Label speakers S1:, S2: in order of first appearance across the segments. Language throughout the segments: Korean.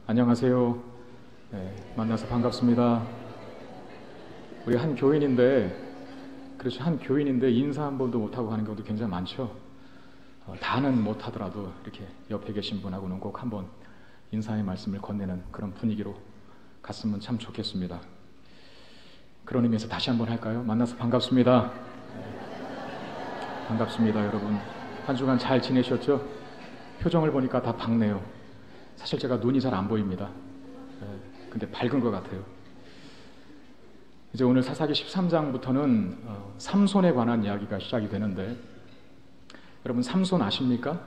S1: 안녕하세요. 만나서 반갑습니다. 우리 한 교인인데 인사 한 번도 못하고 가는 경우도 굉장히 많죠. 다는 못하더라도 이렇게 옆에 계신 분하고는 꼭 한번 인사의 말씀을 건네는 그런 분위기로 갔으면 참 좋겠습니다. 그런 의미에서 다시 한번 할까요? 만나서 반갑습니다. 반갑습니다, 여러분. 한 주간 잘 지내셨죠? 표정을 보니까 다 밝네요. 사실 제가 눈이 잘 안 보입니다. 근데 밝은 것 같아요. 이제 오늘 사사기 13장부터는 삼손에 관한 이야기가 시작이 되는데, 여러분 삼손 아십니까?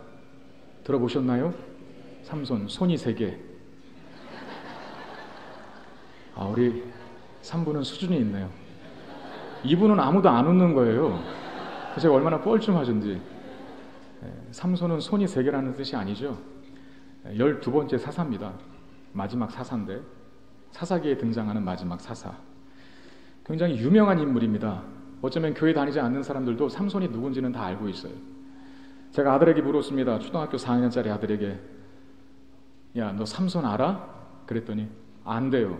S1: 들어보셨나요? 삼손, 손이 3개. 우리 3분은 수준이 있네요. 2분은 아무도 안 웃는 거예요. 제가 얼마나 뻘쭘하던지. 삼손은 손이 3개라는 뜻이 아니죠. 12번째 사사입니다. 마지막 사사인데, 사사기에 등장하는 마지막 사사. 굉장히 유명한 인물입니다. 어쩌면 교회 다니지 않는 사람들도 삼손이 누군지는 다 알고 있어요. 제가 아들에게 물었습니다. 초등학교 4학년짜리 아들에게, 야, 너 삼손 알아? 그랬더니 안 돼요.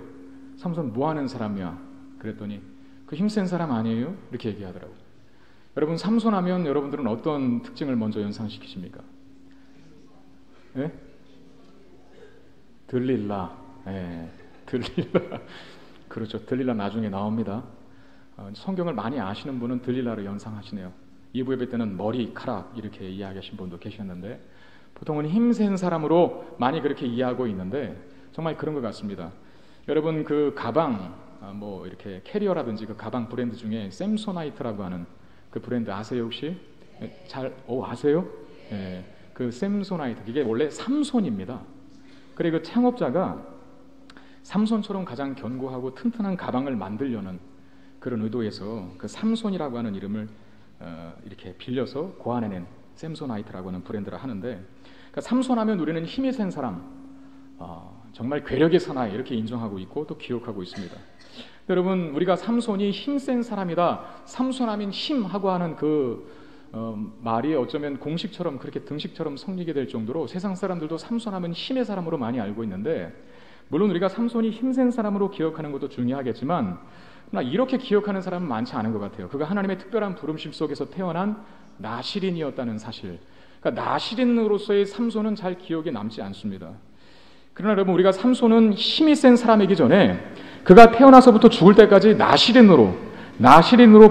S1: 삼손 뭐 하는 사람이야? 그랬더니 그 힘센 사람 아니에요? 이렇게 얘기하더라고요. 여러분, 삼손 하면 여러분들은 어떤 특징을 먼저 연상시키십니까? 예? 들릴라. 들릴라. 그렇죠. 들릴라 나중에 나옵니다. 성경을 많이 아시는 분은 들릴라를 연상하시네요. 2부 예배 때는 머리카락 이렇게 이야기하신 분도 계셨는데, 보통은 힘센 사람으로 많이 그렇게 이해하고 있는데 정말 그런 것 같습니다. 여러분, 그 가방, 이렇게 캐리어라든지 그 가방 브랜드 중에 샘소나이트라고 하는 그 브랜드 아세요 혹시? 아세요? 그 샘소나이트, 이게 원래 삼손입니다. 그리고 그 창업자가 삼손처럼 가장 견고하고 튼튼한 가방을 만들려는 그런 의도에서 그 삼손이라고 하는 이름을 이렇게 빌려서 고안해낸 샘소나이트라고 하는 브랜드를 하는데, 그러니까 삼손하면 우리는 힘이 센 사람, 정말 괴력의 사나이 이렇게 인정하고 있고 또 기억하고 있습니다. 여러분, 우리가 삼손이 힘센 사람이다, 삼손하면 힘하고 하는 그 말이 어쩌면 공식처럼, 그렇게 등식처럼 성리게 될 정도로 세상 사람들도 삼손하면 힘의 사람으로 많이 알고 있는데, 물론 우리가 삼손이 힘센 사람으로 기억하는 것도 중요하겠지만 이렇게 기억하는 사람은 많지 않은 것 같아요. 그가 하나님의 특별한 부름심 속에서 태어난 나시린이었다는 사실. 그러니까 나시린으로서의 삼손은 잘 기억에 남지 않습니다. 그러나 여러분, 우리가 삼손은 힘이 센 사람이기 전에 그가 태어나서부터 죽을 때까지 나시린으로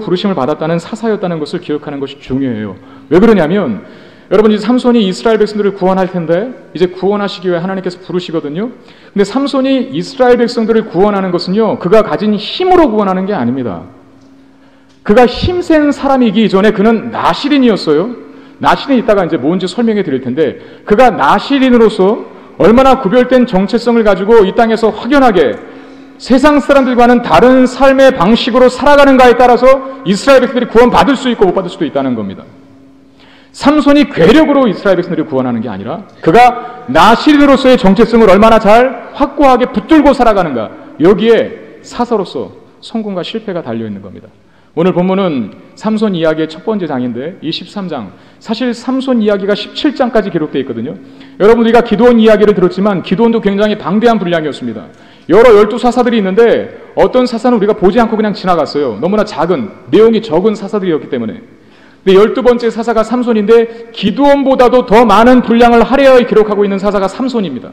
S1: 부르심을 받았다는 사사였다는 것을 기억하는 것이 중요해요. 왜 그러냐면, 여러분, 이제 삼손이 이스라엘 백성들을 구원할 텐데 이제 구원하시기 위해 하나님께서 부르시거든요. 근데 삼손이 이스라엘 백성들을 구원하는 것은요, 그가 가진 힘으로 구원하는 게 아닙니다. 그가 힘센 사람이기 이전에 그는 나시린이었어요. 나시린이 이따가 이제 뭔지 설명해 드릴 텐데, 그가 나시린으로서 얼마나 구별된 정체성을 가지고 이 땅에서 확연하게 세상 사람들과는 다른 삶의 방식으로 살아가는가에 따라서 이스라엘 백성들이 구원받을 수 있고 못 받을 수도 있다는 겁니다. 삼손이 괴력으로 이스라엘 백성들을 구원하는 게 아니라 그가 나시린으로서의 정체성을 얼마나 잘 확고하게 붙들고 살아가는가, 여기에 사사로서 성공과 실패가 달려있는 겁니다. 오늘 본문은 삼손 이야기의 첫 번째 장인데, 이 13장, 사실 삼손 이야기가 17장까지 기록되어 있거든요. 여러분, 우리가 기드온 이야기를 들었지만 기드온도 굉장히 방대한 분량이었습니다. 여러 12사사들이 있는데 어떤 사사는 우리가 보지 않고 그냥 지나갔어요. 너무나 작은, 내용이 적은 사사들이었기 때문에. 근데 12번째 사사가 삼손인데 기드온보다도 더 많은 분량을 할애하여 기록하고 있는 사사가 삼손입니다.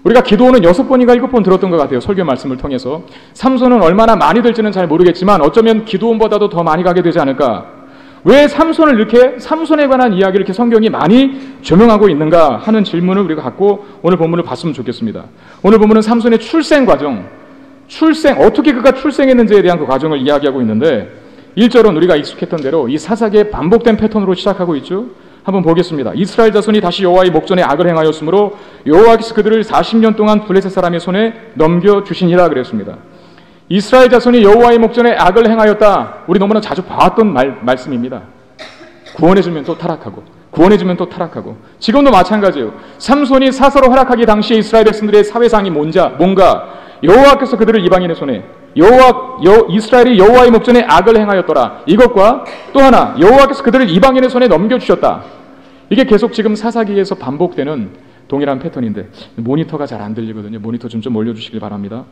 S1: 우리가 기드온은 6번인가 7번 들었던 것 같아요. 설교 말씀을 통해서. 삼손은 얼마나 많이 될지는 잘 모르겠지만 어쩌면 기드온보다도 더 많이 가게 되지 않을까. 왜 삼손에 관한 이야기를 이렇게 성경이 많이 조명하고 있는가 하는 질문을 우리가 갖고 오늘 본문을 봤으면 좋겠습니다. 오늘 본문은 삼손의 출생 과정, 어떻게 그가 출생했는지에 대한 그 과정을 이야기하고 있는데, 1절은 우리가 익숙했던 대로 이 사사기의 반복된 패턴으로 시작하고 있죠. 한번 보겠습니다. 이스라엘 자손이 다시 여호와의 목전에 악을 행하였으므로 여호와께서 그들을 40년 동안 블레셋 사람의 손에 넘겨주시니라 그랬습니다. 이스라엘 자손이 여호와의 목전에 악을 행하였다. 우리 너무나 자주 봐왔던 말씀입니다. 구원해주면 또 타락하고 지금도 마찬가지예요. 삼손이 사사로 활약하기 당시에 이스라엘 백성들의 사회상이 뭔가 여호와께서 그들을 이방인의 손에, 이스라엘이 여호와의 목전에 악을 행하였더라, 이것과 또 하나 여호와께서 그들을 이방인의 손에 넘겨주셨다. 이게 계속 지금 사사기에서 반복되는 동일한 패턴인데 모니터가 잘 안 들리거든요. 모니터 좀 올려주시길 바랍니다.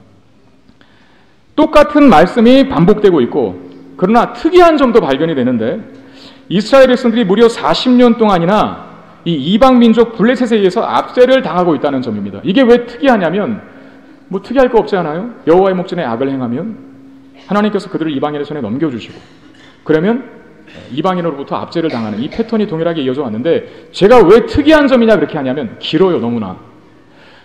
S1: 똑같은 말씀이 반복되고 있고 그러나 특이한 점도 발견이 되는데 이스라엘 백성들이 무려 40년 동안이나 이 이방민족 블레셋에 의해서 압제를 당하고 있다는 점입니다. 이게 왜 특이하냐면 뭐 특이할 거 없지 않아요? 여호와의 목전에 악을 행하면 하나님께서 그들을 이방인의 손에 넘겨주시고 그러면 이방인으로부터 압제를 당하는 이 패턴이 동일하게 이어져 왔는데 제가 왜 특이한 점이냐 그렇게 하냐면 길어요. 너무나.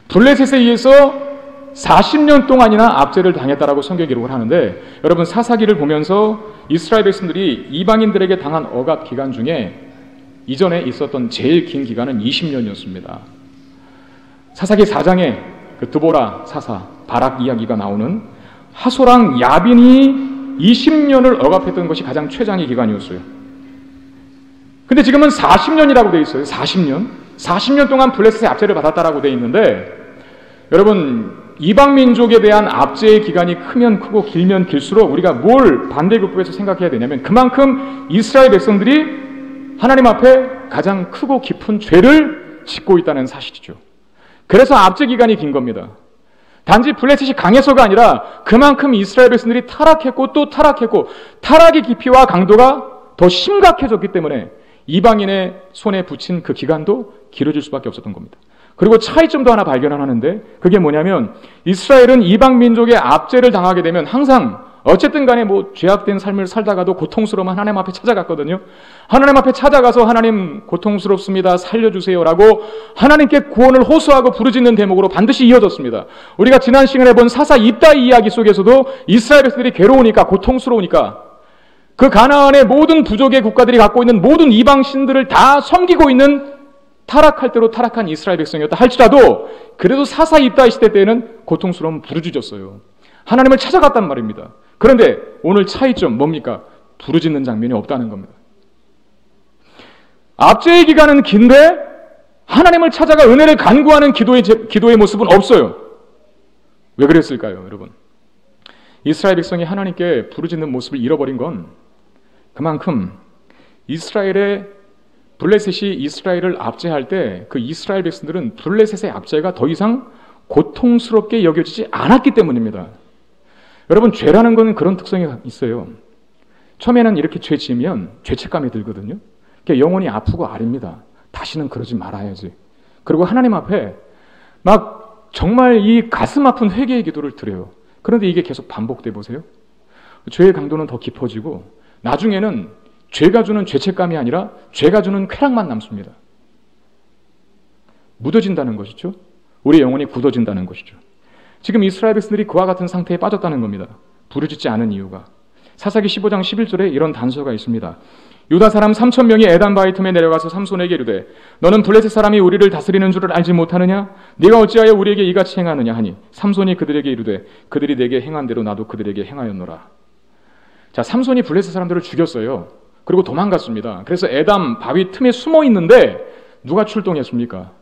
S1: 블레셋에 의해서 40년 동안이나 압제를 당했다라고 성경 기록을 하는데 여러분 사사기를 보면서 이스라엘 백성들이 이방인들에게 당한 억압 기간 중에 이전에 있었던 제일 긴 기간은 20년이었습니다. 사사기 4장에 그 드보라 사사 바락 이야기가 나오는 하소랑 야빈이 20년을 억압했던 것이 가장 최장의 기간이었어요. 근데 지금은 40년이라고 되어 있어요. 40년 동안 블레셋의 압제를 받았다라고 되어 있는데 여러분 이방 민족에 대한 압제의 기간이 크면 크고 길면 길수록 우리가 뭘 반대급부에서 생각해야 되냐면 그만큼 이스라엘 백성들이 하나님 앞에 가장 크고 깊은 죄를 짓고 있다는 사실이죠. 그래서 압제 기간이 긴 겁니다. 단지 블레셋이 강해서가 아니라 그만큼 이스라엘 백성들이 타락했고 또 타락했고 타락의 깊이와 강도가 더 심각해졌기 때문에 이방인의 손에 붙인 그 기간도 길어질 수밖에 없었던 겁니다. 그리고 차이점도 하나 발견하는데 그게 뭐냐면 이스라엘은 이방 민족의 압제를 당하게 되면 항상 어쨌든 간에 뭐 죄악된 삶을 살다가도 고통스러우면 하나님 앞에 찾아갔거든요. 하나님 앞에 찾아가서 하나님 고통스럽습니다. 살려주세요라고 하나님께 구원을 호소하고 부르짖는 대목으로 반드시 이어졌습니다. 우리가 지난 시간에 본 사사 입다이 이야기 속에서도 이스라엘 백성들이 괴로우니까 고통스러우니까 그 가나안의 모든 부족의 국가들이 갖고 있는 모든 이방 신들을 다 섬기고 있는 타락할 대로 타락한 이스라엘 백성이었다 할지라도 그래도 사사 입다이 시대 때에는 고통스러움 부르짖었어요. 하나님을 찾아갔단 말입니다. 그런데 오늘 차이점 뭡니까? 부르짖는 장면이 없다는 겁니다. 압제의 기간은 긴데 하나님을 찾아가 은혜를 간구하는 기도의 모습은 없어요. 왜 그랬을까요, 여러분? 이스라엘 백성이 하나님께 부르짖는 모습을 잃어버린 건 그만큼 블레셋이 이스라엘을 압제할 때 그 이스라엘 백성들은 블레셋의 압제가 더 이상 고통스럽게 여겨지지 않았기 때문입니다. 여러분 죄라는 건 그런 특성이 있어요. 처음에는 이렇게 죄 지으면 죄책감이 들거든요. 그러니까 영혼이 아프고 아립니다. 다시는 그러지 말아야지. 그리고 하나님 앞에 막 정말 이 가슴 아픈 회개의 기도를 드려요. 그런데 이게 계속 반복돼 보세요. 죄의 강도는 더 깊어지고 나중에는 죄가 주는 죄책감이 아니라 죄가 주는 쾌락만 남습니다. 묻어진다는 것이죠. 우리의 영혼이 굳어진다는 것이죠. 지금 이스라엘 백성들이 그와 같은 상태에 빠졌다는 겁니다. 부르짖지 않은 이유가. 사사기 15장 11절에 이런 단서가 있습니다. 유다 사람 3,000명이 에단 바위 틈에 내려가서 삼손에게 이르되 너는 블레셋 사람이 우리를 다스리는 줄을 알지 못하느냐? 네가 어찌하여 우리에게 이같이 행하느냐 하니 삼손이 그들에게 이르되 그들이 내게 행한 대로 나도 그들에게 행하였노라. 자, 삼손이 블레셋 사람들을 죽였어요. 그리고 도망갔습니다. 그래서 에단 바위 틈에 숨어 있는데 누가 출동했습니까?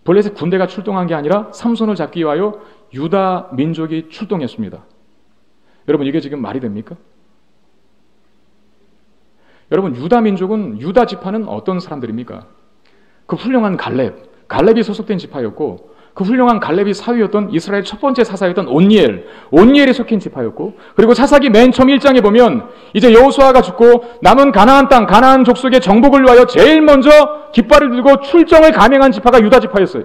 S1: 블레셋 군대가 출동한 게 아니라 삼손을 잡기 위하여 유다 민족이 출동했습니다. 여러분 이게 지금 말이 됩니까? 여러분 유다 민족은 유다 지파는 어떤 사람들입니까? 그 훌륭한 갈렙이 소속된 지파였고 그 훌륭한 갈렙이 사위였던 이스라엘 첫 번째 사사였던 온니엘이 속한 지파였고 그리고 사사기 맨 처음 1장에 보면 이제 여호수아가 죽고 남은 가나안 땅 가나안 족속의 정복을 위하여 제일 먼저 깃발을 들고 출정을 감행한 지파가 유다 지파였어요.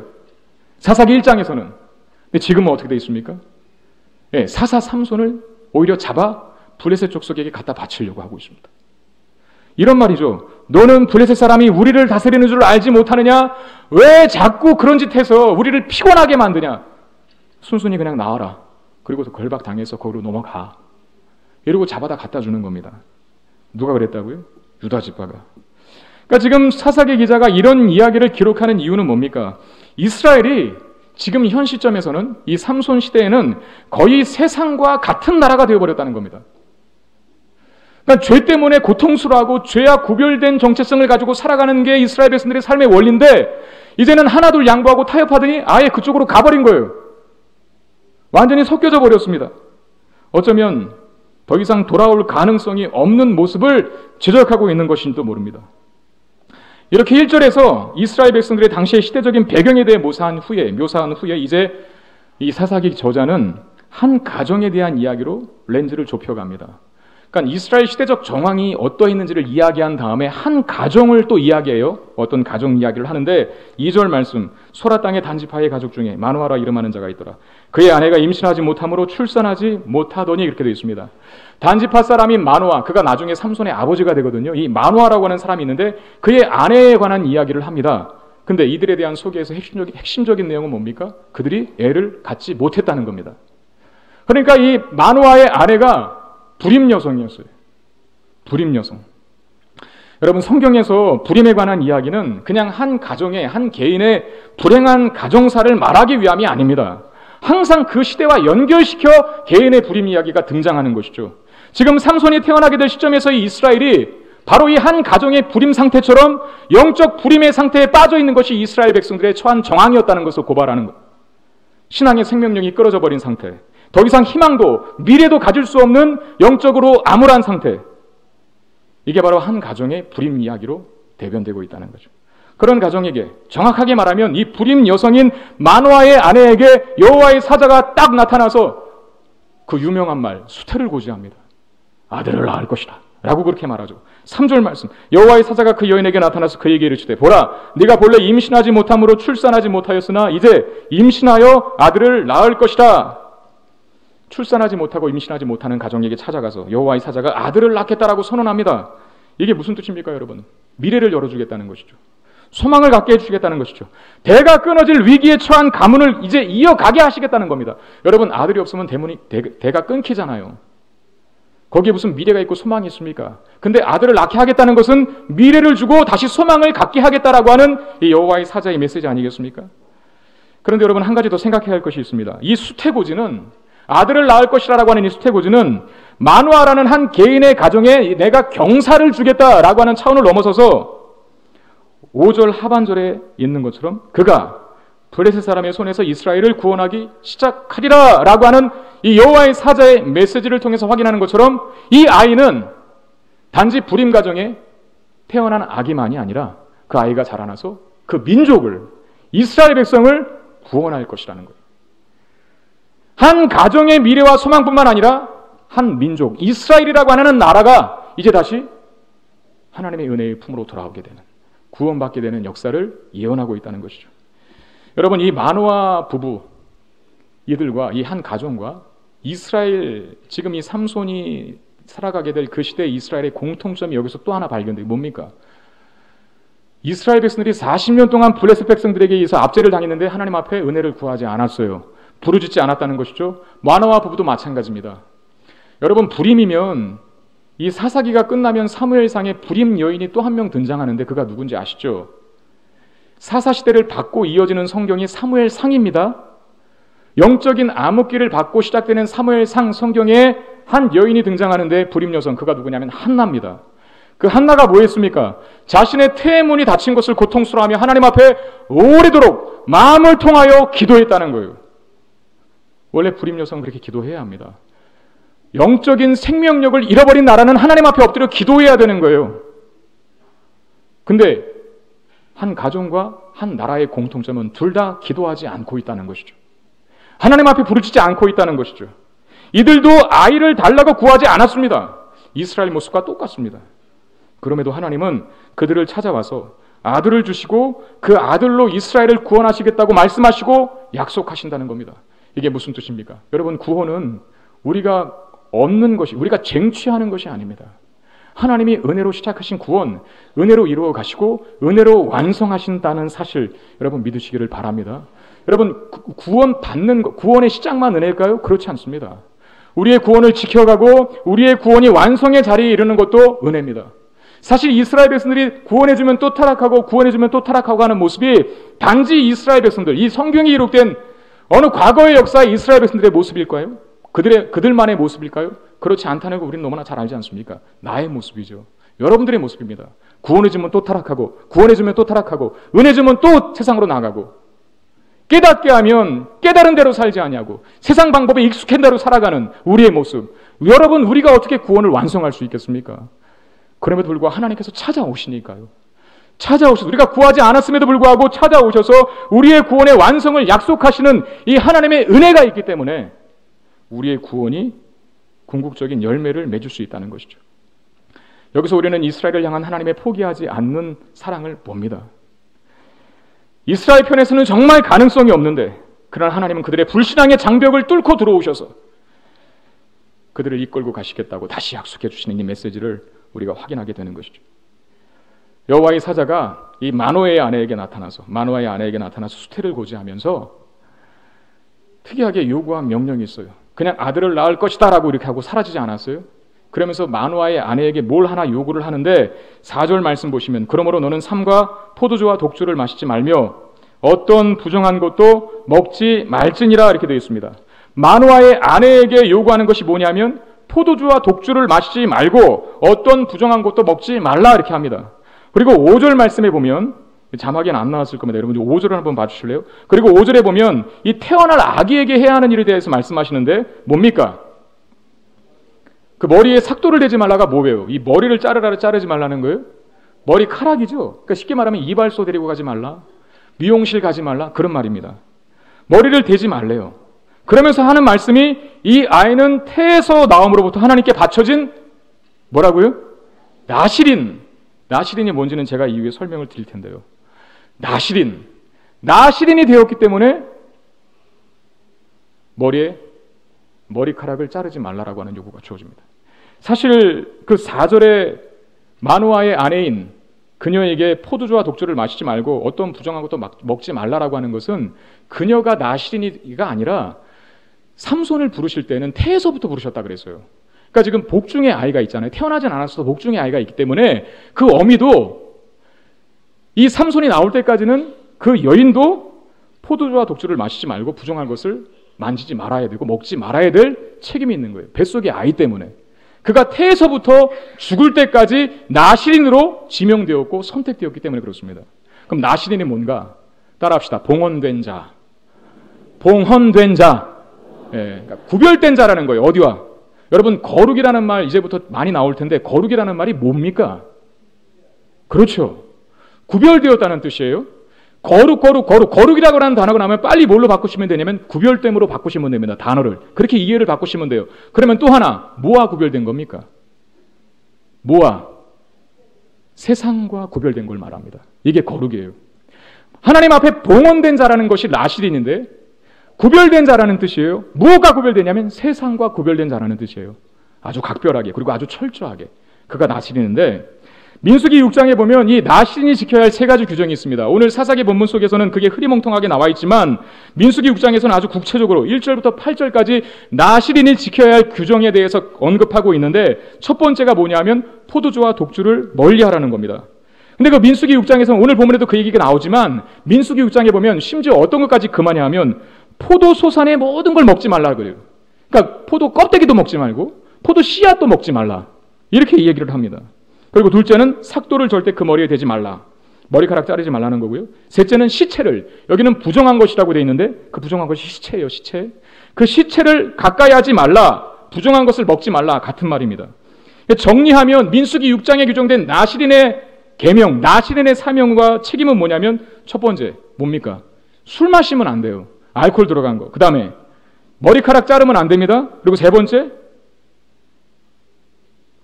S1: 사사기 1장에서는. 근데 지금은 어떻게 되어 있습니까? 예, 사사 삼손을 오히려 잡아 블레셋 족속에게 갖다 바치려고 하고 있습니다. 이런 말이죠. 너는 블레셋 사람이 우리를 다스리는 줄 알지 못하느냐? 왜 자꾸 그런 짓 해서 우리를 피곤하게 만드냐? 순순히 그냥 나와라. 그리고서 결박당해서 거기로 넘어가. 이러고 잡아다 갖다 주는 겁니다. 누가 그랬다고요? 유다 지파가. 그러니까 지금 사사기 기자가 이런 이야기를 기록하는 이유는 뭡니까? 이스라엘이 지금 현 시점에서는 이 삼손 시대에는 거의 세상과 같은 나라가 되어버렸다는 겁니다. 그러니까 죄 때문에 고통스러워하고 죄와 구별된 정체성을 가지고 살아가는 게 이스라엘 백성들의 삶의 원리인데 이제는 하나둘 양보하고 타협하더니 아예 그쪽으로 가버린 거예요. 완전히 섞여져 버렸습니다. 어쩌면 더 이상 돌아올 가능성이 없는 모습을 지적하고 있는 것인지도 모릅니다. 이렇게 1절에서 이스라엘 백성들의 당시의 시대적인 배경에 대해 묘사한 후에 이제 이 사사기 저자는 한 가정에 대한 이야기로 렌즈를 좁혀갑니다. 그러니까 이스라엘 시대적 정황이 어떠했는지를 이야기한 다음에 한 가정을 또 이야기해요. 어떤 가정 이야기를 하는데 2절 말씀, 소라 땅의 단지파의 가족 중에 마누아라 이름하는 자가 있더라. 그의 아내가 임신하지 못함으로 출산하지 못하더니 이렇게 되어 있습니다. 단지파 사람인 마누아, 그가 나중에 삼손의 아버지가 되거든요. 이 마누아라고 하는 사람이 있는데 그의 아내에 관한 이야기를 합니다. 근데 이들에 대한 소개에서 핵심적인 내용은 뭡니까? 그들이 애를 갖지 못했다는 겁니다. 그러니까 이 마누아의 아내가 불임 여성이었어요. 불임 여성. 여러분, 성경에서 불임에 관한 이야기는 그냥 한 가정의, 한 개인의 불행한 가정사를 말하기 위함이 아닙니다. 항상 그 시대와 연결시켜 개인의 불임 이야기가 등장하는 것이죠. 지금 삼손이 태어나게 될 시점에서 이 이스라엘이 바로 이 한 가정의 불임 상태처럼 영적 불임의 상태에 빠져 있는 것이 이스라엘 백성들의 처한 정황이었다는 것을 고발하는 것. 신앙의 생명력이 끊어져 버린 상태. 더 이상 희망도 미래도 가질 수 없는 영적으로 암울한 상태. 이게 바로 한 가정의 불임 이야기로 대변되고 있다는 거죠. 그런 가정에게 정확하게 말하면 이 불임 여성인 마누아의 아내에게 여호와의 사자가 딱 나타나서 그 유명한 말 수태를 고지합니다. 아들을 낳을 것이다 라고 그렇게 말하죠. 3절 말씀, 여호와의 사자가 그 여인에게 나타나서 그에게 이르시되 보라, 네가 본래 임신하지 못함으로 출산하지 못하였으나 이제 임신하여 아들을 낳을 것이다. 출산하지 못하고 임신하지 못하는 가정에게 찾아가서 여호와의 사자가 아들을 낳겠다라고 선언합니다. 이게 무슨 뜻입니까, 여러분? 미래를 열어주겠다는 것이죠. 소망을 갖게 해주시겠다는 것이죠. 대가 끊어질 위기에 처한 가문을 이제 이어가게 하시겠다는 겁니다. 여러분, 아들이 없으면 대가 끊기잖아요. 거기에 무슨 미래가 있고 소망이 있습니까? 근데 아들을 낳게 하겠다는 것은 미래를 주고 다시 소망을 갖게 하겠다라고 하는 이 여호와의 사자의 메시지 아니겠습니까? 그런데 여러분, 한 가지 더 생각해야 할 것이 있습니다. 이 수태고지는, 아들을 낳을 것이라고 하는 이 수태고지는 마누아라는 한 개인의 가정에 내가 경사를 주겠다라고 하는 차원을 넘어서서 5절 하반절에 있는 것처럼 그가 블레셋 사람의 손에서 이스라엘을 구원하기 시작하리라 라고 하는 이 여호와의 사자의 메시지를 통해서 확인하는 것처럼 이 아이는 단지 불임 가정에 태어난 아기만이 아니라 그 아이가 자라나서 그 민족을, 이스라엘 백성을 구원할 것이라는 거예요. 한 가정의 미래와 소망뿐만 아니라 한 민족, 이스라엘이라고 하는 나라가 이제 다시 하나님의 은혜의 품으로 돌아오게 되는, 구원받게 되는 역사를 예언하고 있다는 것이죠. 여러분, 이 마누아 부부 이들과 이 한 가정과 이스라엘, 지금 이 삼손이 살아가게 될 그 시대의 이스라엘의 공통점이 여기서 또 하나 발견돼요. 뭡니까? 이스라엘 백성들이 40년 동안 블레셋 백성들에게 의해서 압제를 당했는데 하나님 앞에 은혜를 구하지 않았어요. 부르짖지 않았다는 것이죠. 마누아 부부도 마찬가지입니다. 여러분, 불임이면 이 사사기가 끝나면 사무엘상에 불임 여인이 또 한 명 등장하는데 그가 누군지 아시죠? 사사시대를 받고 이어지는 성경이 사무엘상입니다. 영적인 암흑기를 받고 시작되는 사무엘상 성경에 한 여인이 등장하는데 불임 여성, 그가 누구냐면 한나입니다. 그 한나가 뭐 했습니까? 자신의 태문이 닫힌 것을 고통스러워하며 하나님 앞에 오래도록 마음을 통하여 기도했다는 거예요. 원래 불임 여성은 그렇게 기도해야 합니다. 영적인 생명력을 잃어버린 나라는 하나님 앞에 엎드려 기도해야 되는 거예요. 근데 한 가정과 한 나라의 공통점은 둘 다 기도하지 않고 있다는 것이죠. 하나님 앞에 부르짖지 않고 있다는 것이죠. 이들도 아이를 달라고 구하지 않았습니다. 이스라엘 모습과 똑같습니다. 그럼에도 하나님은 그들을 찾아와서 아들을 주시고 그 아들로 이스라엘을 구원하시겠다고 말씀하시고 약속하신다는 겁니다. 이게 무슨 뜻입니까? 여러분, 구원은 우리가 얻는 것이, 우리가 쟁취하는 것이 아닙니다. 하나님이 은혜로 시작하신 구원, 은혜로 이루어 가시고 은혜로 완성하신다는 사실, 여러분 믿으시기를 바랍니다. 여러분, 구원 받는 것, 구원의 시작만 은혜일까요? 그렇지 않습니다. 우리의 구원을 지켜가고 우리의 구원이 완성의 자리에 이르는 것도 은혜입니다. 사실 이스라엘 백성들이 구원해주면 또 타락하고 구원해주면 또 타락하고 하는 모습이 단지 이스라엘 백성들, 이 성경이 기록된 어느 과거의 역사의 이스라엘 백성들의 모습일까요? 그들만의 모습일까요? 그렇지 않다는 거 우리는 너무나 잘 알지 않습니까? 나의 모습이죠. 여러분들의 모습입니다. 구원해주면 또 타락하고, 구원해주면 또 타락하고, 은혜주면 또 세상으로 나가고, 깨닫게 하면 깨달은 대로 살지 아니하고 세상 방법에 익숙한 대로 살아가는 우리의 모습. 여러분, 우리가 어떻게 구원을 완성할 수 있겠습니까? 그럼에도 불구하고 하나님께서 찾아오시니까요. 찾아오셔서 우리가 구하지 않았음에도 불구하고 찾아오셔서 우리의 구원의 완성을 약속하시는 이 하나님의 은혜가 있기 때문에 우리의 구원이 궁극적인 열매를 맺을 수 있다는 것이죠. 여기서 우리는 이스라엘을 향한 하나님의 포기하지 않는 사랑을 봅니다. 이스라엘 편에서는 정말 가능성이 없는데 그러나 하나님은 그들의 불신앙의 장벽을 뚫고 들어오셔서 그들을 이끌고 가시겠다고 다시 약속해 주시는 이 메시지를 우리가 확인하게 되는 것이죠. 여호와의 사자가 이 마노아의 아내에게 나타나서 수태를 고지하면서 특이하게 요구한 명령이 있어요. 그냥 아들을 낳을 것이다 라고 이렇게 하고 사라지지 않았어요. 그러면서 마노아의 아내에게 뭘 하나 요구를 하는데 4절 말씀 보시면 그러므로 너는 삼과 포도주와 독주를 마시지 말며 어떤 부정한 것도 먹지 말지니라 이렇게 되어 있습니다. 마노아의 아내에게 요구하는 것이 뭐냐면 포도주와 독주를 마시지 말고 어떤 부정한 것도 먹지 말라 이렇게 합니다. 그리고 5절 말씀에 보면 자막에는 안 나왔을 겁니다. 여러분들 5절을 한번 봐주실래요? 그리고 5절에 보면 이 태어날 아기에게 해야 하는 일에 대해서 말씀하시는데 뭡니까? 그 머리에 삭도를 대지 말라가 뭐예요? 이 머리를 자르지 말라는 거예요? 머리카락이죠. 그러니까 쉽게 말하면 이발소 데리고 가지 말라, 미용실 가지 말라 그런 말입니다. 머리를 대지 말래요. 그러면서 하는 말씀이 이 아이는 태에서 나옴으로부터 하나님께 바쳐진 뭐라고요? 나실인이 뭔지는 제가 이후에 설명을 드릴 텐데요. 나실인이 되었기 때문에 머리카락을 자르지 말라라고 하는 요구가 주어집니다. 사실 그 4절에 마노아의 아내인 그녀에게 포도주와 독주를 마시지 말고 어떤 부정한 것도 먹지 말라라고 하는 것은 그녀가 나실인이가 아니라 삼손을 부르실 때는 태에서부터 부르셨다 그랬어요. 그러니까 지금 복중의 아이가 있잖아요. 태어나진 않았어도 복중의 아이가 있기 때문에 그 어미도 이 삼손이 나올 때까지는 그 여인도 포도주와 독주를 마시지 말고 부정한 것을 만지지 말아야 되고 먹지 말아야 될 책임이 있는 거예요. 뱃속의 아이 때문에. 그가 태에서부터 죽을 때까지 나실인으로 지명되었고 선택되었기 때문에 그렇습니다. 그럼 나실인이 뭔가? 따라합시다. 봉헌된 자. 예, 그러니까 구별된 자라는 거예요. 어디와? 여러분 거룩이라는 말 이제부터 많이 나올 텐데 거룩이라는 말이 뭡니까? 그렇죠. 구별되었다는 뜻이에요. 거룩이라고 하는 단어가 나오면 빨리 뭘로 바꾸시면 되냐면 구별됨으로 바꾸시면 됩니다. 단어를. 그렇게 이해를 바꾸시면 돼요. 그러면 또 하나, 뭐와 구별된 겁니까? 세상과 구별된 걸 말합니다. 이게 거룩이에요. 하나님 앞에 봉헌된 자라는 것이 나실인인데 구별된 자라는 뜻이에요. 무엇과 구별되냐면 세상과 구별된 자라는 뜻이에요. 아주 각별하게 그리고 아주 철저하게. 그가 나실인인데 민수기 6장에 보면 이 나실인이 지켜야 할 3가지 규정이 있습니다. 오늘 사사기 본문 속에서는 그게 흐리멍텅하게 나와 있지만 민수기 6장에서는 아주 구체적으로 1절부터 8절까지 나실인이 지켜야 할 규정에 대해서 언급하고 있는데 첫 번째가 뭐냐면 포도주와 독주를 멀리하라는 겁니다. 근데 그 민수기 6장에서는 오늘 본문에도 그 얘기가 나오지만 민수기 6장에 보면 심지어 어떤 것까지 금하냐면 포도소산의 모든 걸 먹지 말라 그래요. 그러니까 포도 껍데기도 먹지 말고 포도 씨앗도 먹지 말라 이렇게 얘기를 합니다. 그리고 둘째는 삭도를 절대 그 머리에 대지 말라. 머리카락 자르지 말라는 거고요. 셋째는 시체를, 여기는 부정한 것이라고 되어 있는데 그 부정한 것이 시체예요. 시체. 그 시체를 가까이 하지 말라. 부정한 것을 먹지 말라. 같은 말입니다. 정리하면 민수기 6장에 규정된 나실인의 계명, 나실인의 사명과 책임은 뭐냐면 첫 번째 뭡니까? 술 마시면 안 돼요. 알코올 들어간 거. 그 다음에 머리카락 자르면 안 됩니다. 그리고 세 번째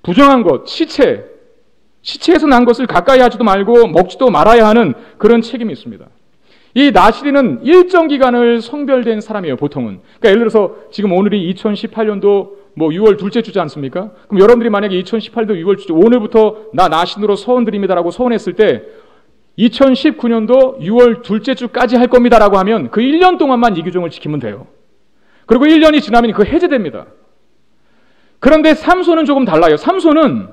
S1: 부정한 것, 시체에서 난 것을 가까이 하지도 말고 먹지도 말아야 하는 그런 책임이 있습니다. 이 나실인은 일정 기간을 성별된 사람이에요, 보통은. 그러니까 예를 들어서 지금 오늘이 2018년도 6월 둘째 주지 않습니까? 그럼 여러분들이 만약에 2018년 6월 주죠. 오늘부터 나 나신으로 서원드립니다라고 서원했을 때 2019년도 6월 둘째 주까지 할 겁니다라고 하면 그 1년 동안만 이 규정을 지키면 돼요. 그리고 1년이 지나면 그거 해제됩니다. 그런데 삼손은 조금 달라요. 삼손은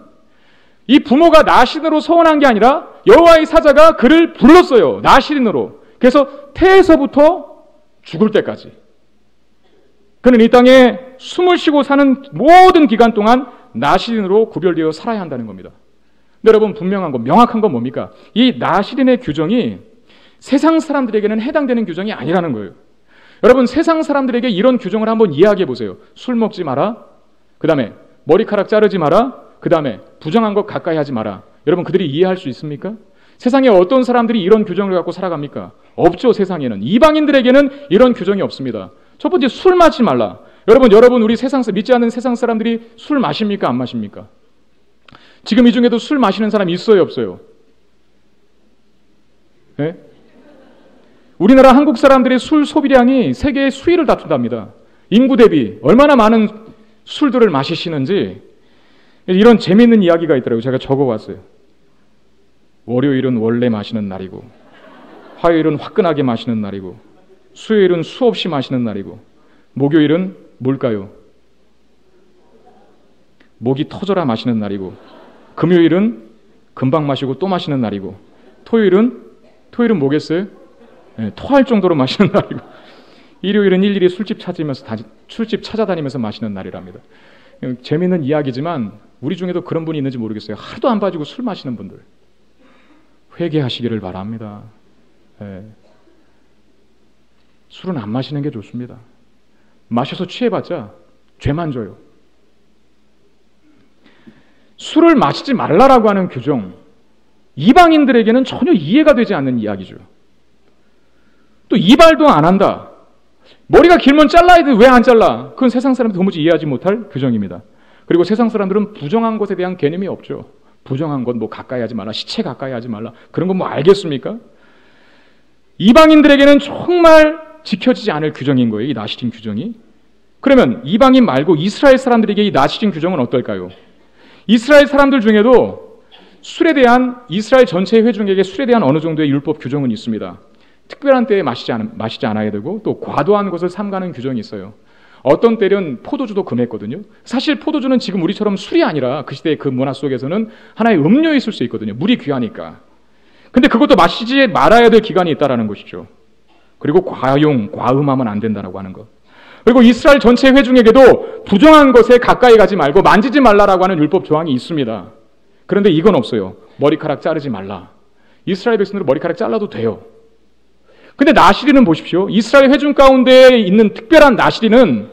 S1: 이 부모가 나신으로 서원한 게 아니라 여호와의 사자가 그를 불렀어요. 나실인으로. 그래서 태에서부터 죽을 때까지. 그는 이 땅에 숨을 쉬고 사는 모든 기간 동안 나실인으로 구별되어 살아야 한다는 겁니다. 근데 여러분 분명한 거, 명확한 건 뭡니까? 이 나실인의 규정이 세상 사람들에게는 해당되는 규정이 아니라는 거예요. 여러분 세상 사람들에게 이런 규정을 한번 이해하게 보세요. 술 먹지 마라. 그 다음에 머리카락 자르지 마라. 그 다음에 부정한 것 가까이 하지 마라. 여러분 그들이 이해할 수 있습니까? 세상에 어떤 사람들이 이런 규정을 갖고 살아갑니까? 없죠. 세상에는. 이방인들에게는 이런 규정이 없습니다. 첫 번째, 술 마시지 말라. 여러분 우리 믿지 않는 세상 사람들이 술 마십니까? 안 마십니까? 지금 이 중에도 술 마시는 사람 있어요? 없어요? 네? 우리나라 한국 사람들의 술 소비량이 세계의 수위를 다툰답니다. 인구 대비 얼마나 많은 술들을 마시시는지 이런 재미있는 이야기가 있더라고요. 제가 적어왔어요. 월요일은 원래 마시는 날이고, 화요일은 화끈하게 마시는 날이고, 수요일은 수없이 마시는 날이고, 목요일은 뭘까요? 목이 터져라 마시는 날이고, 금요일은 금방 마시고 또 마시는 날이고, 토요일은 뭐겠어요? 네, 토할 정도로 마시는 날이고, 일요일은 일일이 술집 찾아다니면서 마시는 날이랍니다. 재미있는 이야기지만 우리 중에도 그런 분이 있는지 모르겠어요. 하루도 안 빠지고 술 마시는 분들. 회개하시기를 바랍니다. 네. 술은 안 마시는 게 좋습니다. 마셔서 취해봤자 죄만 져요. 술을 마시지 말라라고 하는 규정, 이방인들에게는 전혀 이해가 되지 않는 이야기죠. 또 이발도 안 한다. 머리가 길면 잘라야 돼. 왜 안 잘라? 그건 세상 사람들이 도무지 이해하지 못할 규정입니다. 그리고 세상 사람들은 부정한 것에 대한 개념이 없죠. 부정한 것 가까이 하지 말라. 시체 가까이 하지 말라. 그런 건 알겠습니까? 이방인들에게는 정말 지켜지지 않을 규정인 거예요. 이 나시린 규정이. 그러면 이방인 말고 이스라엘 사람들에게 이 나시린 규정은 어떨까요? 이스라엘 사람들 중에도 술에 대한 이스라엘 전체의 회중에게 술에 대한 어느 정도의 율법 규정은 있습니다. 특별한 때에 마시지 않아야 되고 또 과도한 것을 삼가는 규정이 있어요. 어떤 때는 포도주도 금했거든요. 사실 포도주는 지금 우리처럼 술이 아니라 그 시대의 그 문화 속에서는 하나의 음료였을 수 있거든요. 물이 귀하니까. 근데 그것도 마시지 말아야 될 기간이 있다라는 것이죠. 그리고 과음하면 안 된다라고 하는 것. 그리고 이스라엘 전체 회중에게도 부정한 것에 가까이 가지 말고 만지지 말라라고 하는 율법 조항이 있습니다. 그런데 이건 없어요. 머리카락 자르지 말라. 이스라엘 백성들은 머리카락 잘라도 돼요. 근데 나시린은 보십시오. 이스라엘 회중 가운데 있는 특별한 나시린은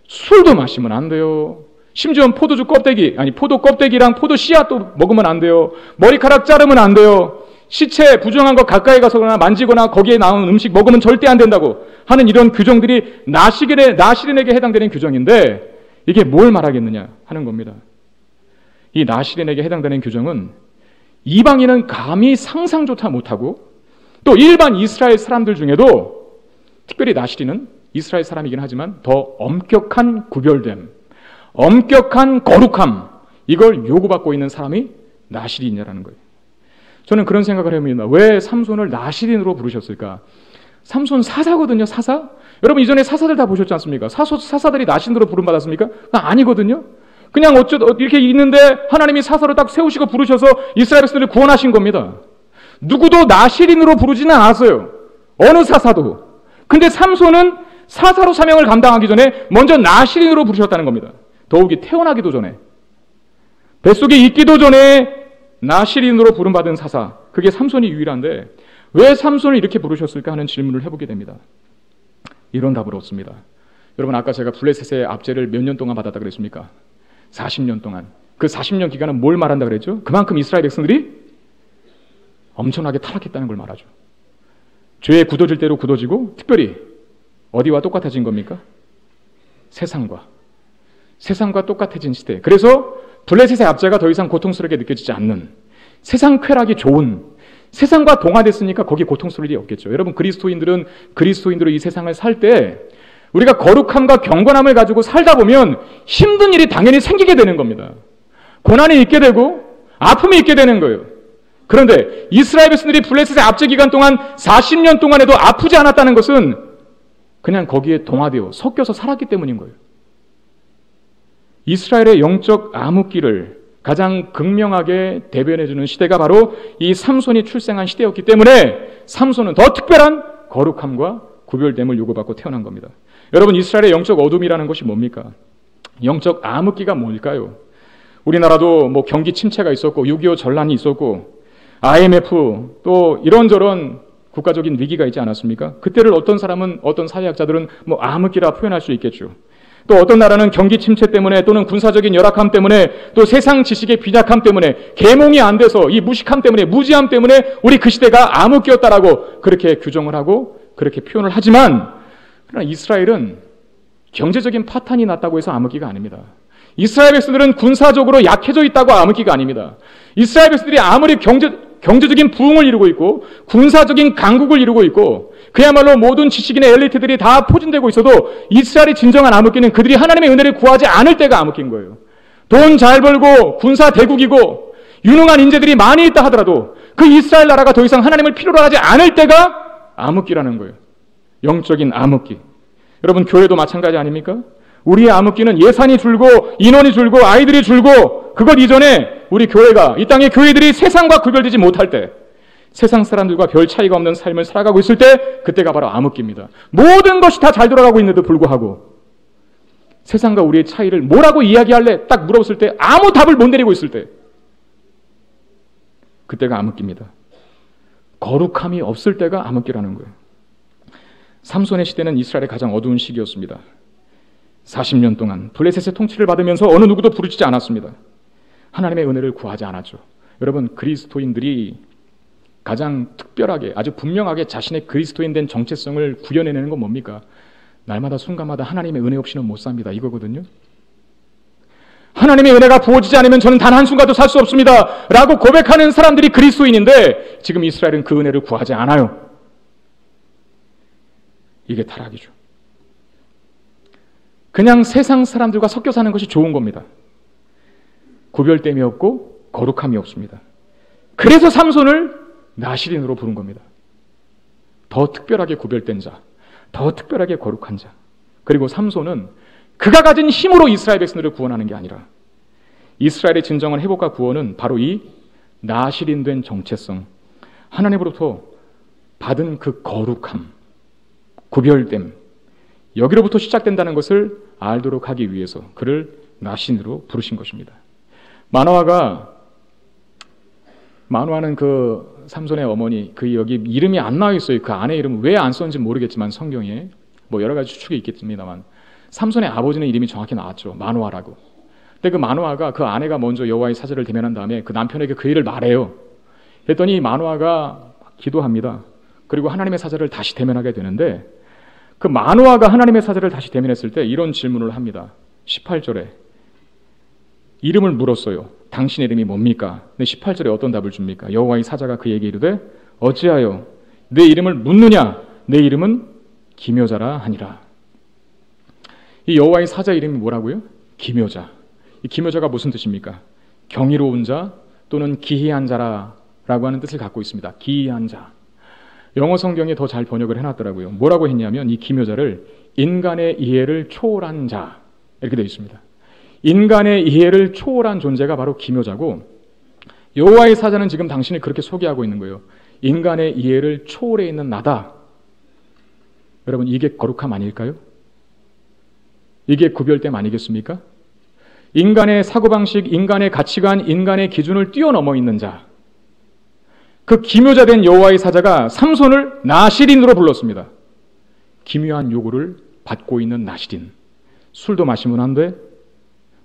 S1: 술도 마시면 안 돼요. 심지어 포도 껍데기랑 포도 씨앗도 먹으면 안 돼요. 머리카락 자르면 안 돼요. 시체 부정한 것 가까이 가서거나 만지거나 거기에 나오는 음식 먹으면 절대 안 된다고 하는 이런 규정들이 나시린에게 해당되는 규정인데 이게 뭘 말하겠느냐 하는 겁니다. 이 나시린에게 해당되는 규정은 이방인은 감히 상상조차 못하고 또 일반 이스라엘 사람들 중에도 특별히 나시린은 이스라엘 사람이긴 하지만 더 엄격한 구별됨, 엄격한 거룩함, 이걸 요구받고 있는 사람이 나시린이라는 거예요. 저는 그런 생각을 해봅니다. 왜 삼손을 나시린으로 부르셨을까? 삼손 사사거든요. 사사. 여러분 이전에 사사들 다 보셨지 않습니까? 사사들이 나시린으로 부름받았습니까? 아니거든요. 그냥 이렇게 있는데 하나님이 사사로 딱 세우시고 부르셔서 이스라엘 백성들을 구원하신 겁니다. 누구도 나시린으로 부르지는 않았어요. 어느 사사도. 근데 삼손은 사사로 사명을 감당하기 전에 먼저 나시린으로 부르셨다는 겁니다. 더욱이 태어나기도 전에, 뱃속에 있기도 전에 나시린으로 부름받은 사사, 그게 삼손이 유일한데 왜 삼손을 이렇게 부르셨을까 하는 질문을 해보게 됩니다. 이런 답을 얻습니다. 여러분 아까 제가 블레셋의 압제를 몇 년 동안 받았다 그랬습니까? 40년 동안. 그 40년 기간은 뭘 말한다 그랬죠? 그만큼 이스라엘 백성들이 엄청나게 타락했다는 걸 말하죠. 죄에 굳어질 대로 굳어지고 특별히 어디와 똑같아진 겁니까? 세상과 똑같아진 시대. 그래서 블레셋의 압제가 더 이상 고통스럽게 느껴지지 않는, 세상 쾌락이 좋은, 세상과 동화됐으니까 거기에 고통스러울 일이 없겠죠. 여러분 그리스도인들은 그리스도인으로 이 세상을 살 때 우리가 거룩함과 경건함을 가지고 살다 보면 힘든 일이 당연히 생기게 되는 겁니다. 고난이 있게 되고 아픔이 있게 되는 거예요. 그런데 이스라엘 백성들이 블레셋의 압제 기간 동안 40년 동안에도 아프지 않았다는 것은 그냥 거기에 동화되어 섞여서 살았기 때문인 거예요. 이스라엘의 영적 암흑기를 가장 극명하게 대변해주는 시대가 바로 이 삼손이 출생한 시대였기 때문에 삼손은 더 특별한 거룩함과 구별됨을 요구받고 태어난 겁니다. 여러분 이스라엘의 영적 어둠이라는 것이 뭡니까? 영적 암흑기가 뭘까요? 우리나라도 경기 침체가 있었고 6.25 전란이 있었고 IMF 또 이런저런 국가적인 위기가 있지 않았습니까? 그때를 어떤 사람은, 어떤 사회학자들은 암흑기라 표현할 수 있겠죠. 또 어떤 나라는 경기 침체 때문에 또는 군사적인 열악함 때문에 또 세상 지식의 빈약함 때문에 계몽이 안 돼서 이 무식함 때문에 무지함 때문에 우리 그 시대가 암흑기였다라고 그렇게 규정을 하고 그렇게 표현을 하지만 그러나 이스라엘은 경제적인 파탄이 났다고 해서 암흑기가 아닙니다. 이스라엘 백성들은 군사적으로 약해져 있다고 암흑기가 아닙니다. 이스라엘 백성들이 아무리 경제적인 부흥을 이루고 있고 군사적인 강국을 이루고 있고 그야말로 모든 지식인의 엘리트들이 다 포진되고 있어도 이스라엘이 진정한 암흑기는 그들이 하나님의 은혜를 구하지 않을 때가 암흑기인 거예요. 돈 잘 벌고 군사 대국이고 유능한 인재들이 많이 있다 하더라도 그 이스라엘 나라가 더 이상 하나님을 필요로 하지 않을 때가 암흑기라는 거예요. 영적인 암흑기. 여러분 교회도 마찬가지 아닙니까? 우리의 암흑기는 예산이 줄고 인원이 줄고 아이들이 줄고 그것 이전에 우리 교회가 이 땅의 교회들이 세상과 구별되지 못할 때 세상 사람들과 별 차이가 없는 삶을 살아가고 있을 때 그때가 바로 암흑기입니다. 모든 것이 다 잘 돌아가고 있는데도 불구하고 세상과 우리의 차이를 뭐라고 이야기할래? 딱 물어봤을 때 아무 답을 못 내리고 있을 때 그때가 암흑기입니다. 거룩함이 없을 때가 암흑기라는 거예요. 삼손의 시대는 이스라엘의 가장 어두운 시기였습니다. 40년 동안 블레셋의 통치를 받으면서 어느 누구도 부르짖지 않았습니다. 하나님의 은혜를 구하지 않았죠. 여러분 그리스도인들이 가장 특별하게 아주 분명하게 자신의 그리스도인 된 정체성을 구현해내는 건 뭡니까? 날마다 순간마다 하나님의 은혜 없이는 못 삽니다. 이거거든요. 하나님의 은혜가 부어지지 않으면 저는 단 한순간도 살 수 없습니다 라고 고백하는 사람들이 그리스도인인데 지금 이스라엘은 그 은혜를 구하지 않아요. 이게 타락이죠. 그냥 세상 사람들과 섞여 사는 것이 좋은 겁니다. 구별됨이 없고 거룩함이 없습니다. 그래서 삼손을 나시린으로 부른 겁니다. 더 특별하게 구별된 자, 더 특별하게 거룩한 자. 그리고 삼손은 그가 가진 힘으로 이스라엘 백성들을 구원하는 게 아니라 이스라엘의 진정한 회복과 구원은 바로 이 나시린된 정체성, 하나님으로부터 받은 그 거룩함, 구별됨, 여기로부터 시작된다는 것을 알도록 하기 위해서 그를 나신으로 부르신 것입니다. 만화는 그 삼손의 어머니, 그 여기 이름이 안 나와 있어요. 그 아내 이름 왜 안 썼는지 모르겠지만 성경에 뭐 여러 가지 추측이 있겠습니다만 삼손의 아버지는 이름이 정확히 나왔죠. 마노아라고. 근데 그 마노아가 그 아내가 먼저 여호와의 사자를 대면한 다음에 그 남편에게 그 일을 말해요. 그랬더니 마노아가 기도합니다. 그리고 하나님의 사자를 다시 대면하게 되는데 그 마노아가 하나님의 사자를 다시 대면했을 때 이런 질문을 합니다. 18절에 이름을 물었어요. 당신의 이름이 뭡니까? 근데 18절에 어떤 답을 줍니까? 여호와의 사자가 그에게 이르되 어찌하여 내 이름을 묻느냐? 내 이름은 기묘자라 하니라. 이 여호와의 사자 이름이 뭐라고요? 기묘자. 이 기묘자가 무슨 뜻입니까? 경이로운 자 또는 기이한 자라고 하는 뜻을 갖고 있습니다. 기이한 자. 영어 성경에 더 잘 번역을 해놨더라고요. 뭐라고 했냐면 이 기묘자를 인간의 이해를 초월한 자 이렇게 되어 있습니다. 인간의 이해를 초월한 존재가 바로 기묘자고 여호와의 사자는 지금 당신이 그렇게 소개하고 있는 거예요. 인간의 이해를 초월해 있는 나다. 여러분 이게 거룩함 아닐까요? 이게 구별됨 아니겠습니까? 인간의 사고방식, 인간의 가치관, 인간의 기준을 뛰어넘어 있는 자. 그 기묘자 된 여호와의 사자가 삼손을 나시린으로 불렀습니다. 기묘한 요구를 받고 있는 나시린. 술도 마시면 안 돼.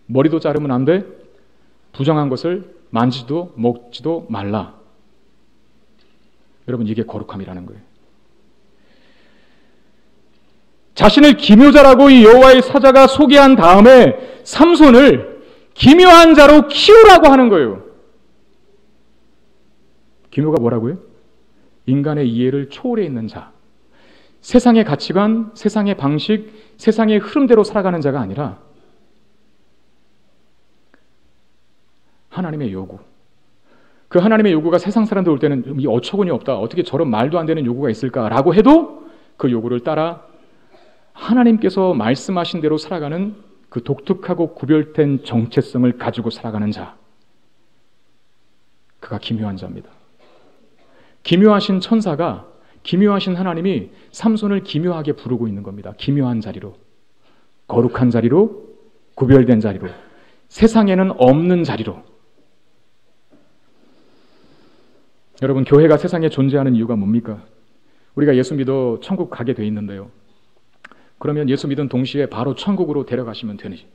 S1: 머리도 자르면 안 돼. 부정한 것을 만지도 먹지도 말라. 여러분 이게 거룩함이라는 거예요. 자신을 기묘자라고 이 여호와의 사자가 소개한 다음에 삼손을 기묘한 자로 키우라고 하는 거예요. 기묘가 뭐라고요? 인간의 이해를 초월해 있는 자. 세상의 가치관, 세상의 방식, 세상의 흐름대로 살아가는 자가 아니라 하나님의 요구. 그 하나님의 요구가 세상 사람들 올 때는 이 어처구니 없다. 어떻게 저런 말도 안 되는 요구가 있을까라고 해도 그 요구를 따라 하나님께서 말씀하신 대로 살아가는 그 독특하고 구별된 정체성을 가지고 살아가는 자. 그가 기묘한 자입니다. 기묘하신 천사가, 기묘하신 하나님이 삼손을 기묘하게 부르고 있는 겁니다. 기묘한 자리로, 거룩한 자리로, 구별된 자리로, 세상에는 없는 자리로. 여러분, 교회가 세상에 존재하는 이유가 뭡니까? 우리가 예수 믿어 천국 가게 돼 있는데요. 그러면 예수 믿은 동시에 바로 천국으로 데려가시면 되지.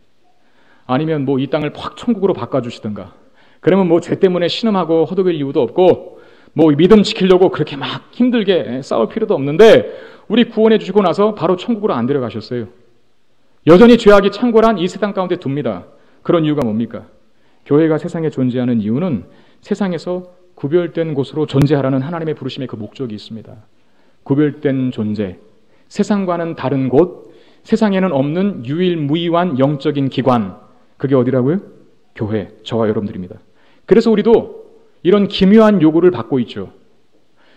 S1: 아니면 뭐 이 땅을 확 천국으로 바꿔주시든가. 그러면 뭐 죄 때문에 신음하고 허덕일 이유도 없고 뭐 믿음 지키려고 그렇게 막 힘들게 싸울 필요도 없는데 우리 구원해 주시고 나서 바로 천국으로 안 데려가셨어요. 여전히 죄악이 창궐한 이 세상 가운데 둡니다. 그런 이유가 뭡니까? 교회가 세상에 존재하는 이유는 세상에서 구별된 곳으로 존재하라는 하나님의 부르심의 그 목적이 있습니다. 구별된 존재, 세상과는 다른 곳, 세상에는 없는 유일무이한 영적인 기관, 그게 어디라고요? 교회, 저와 여러분들입니다. 그래서 우리도 이런 기묘한 요구를 받고 있죠.